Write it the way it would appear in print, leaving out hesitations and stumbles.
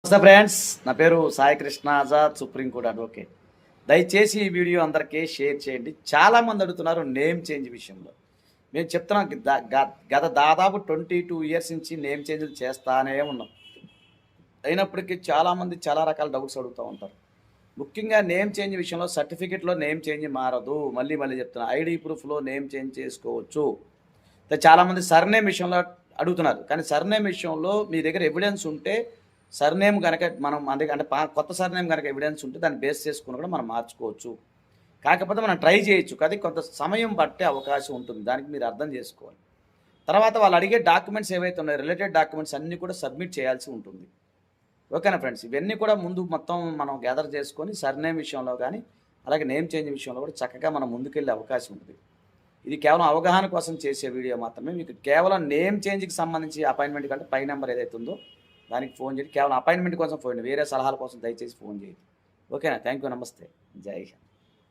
నమస్తే ఫ్రెండ్స్, నా పేరు సాయి కృష్ణ ఆజాద్, సుప్రీంకోర్టు అడ్వకేట్. దయచేసి ఈ వీడియో అందరికీ షేర్ చేయండి. చాలామంది అడుగుతున్నారు నేమ్ చేంజ్ విషయంలో. మేము చెప్తున్నాం గత దాదాపు 22 ఇయర్స్ నుంచి నేమ్ చేంజ్లు చేస్తానే ఉన్నాం. అయినప్పటికీ చాలామంది చాలా రకాల డౌట్స్ అడుగుతూ ఉంటారు. ముఖ్యంగా నేమ్ చేంజ్ విషయంలో సర్టిఫికెట్లో నేమ్ చేంజ్ మారదు. మళ్ళీ చెప్తున్నా, ఐడి ప్రూఫ్లో నేమ్ చేంజ్ చేసుకోవచ్చు. చాలామంది సర్నేమ్ విషయంలో అడుగుతున్నారు. కానీ సర్నేమ్ విషయంలో మీ దగ్గర ఎవిడెన్స్ ఉంటే, సర్నేమ్ కనుక మనం అంటే కొత్త సర్నేమ్ కనుక ఎవిడెన్స్ ఉంటే దాన్ని బేస్ చేసుకుని కూడా మనం మార్చుకోవచ్చు. కాకపోతే మనం ట్రై చేయొచ్చు, కానీ కొంత సమయం పట్టే అవకాశం ఉంటుంది. దానికి మీరు అర్థం చేసుకోవాలి. తర్వాత వాళ్ళు అడిగే డాక్యుమెంట్స్ ఏవైతే ఉన్నాయో, రిలేటెడ్ డాక్యుమెంట్స్ అన్నీ కూడా సబ్మిట్ చేయాల్సి ఉంటుంది. ఓకేనా ఫ్రెండ్స్? ఇవన్నీ కూడా ముందు మొత్తం మనం గ్యాదర్ చేసుకొని సర్నేమ్ విషయంలో కానీ, అలాగే నేమ్ చేంజ్ విషయంలో కూడా చక్కగా మనం ముందుకెళ్ళే అవకాశం ఉంటుంది. ఇది కేవలం అవగాహన కోసం చేసే వీడియో మాత్రమే. మీకు కేవలం నేమ్ చేంజ్కి సంబంధించి అపాయింట్మెంట్ కంటే పై నెంబర్ ఏదైతే ఉందో దానికి ఫోన్ చేయండి. కేవలం అపాయింట్మెంట్ కోసం ఫోన్, వేరే సలహాల కోసం దయచేసి ఫోన్ చేయండి. ఓకేనా? Thank you. నమస్తే. జై హింద్.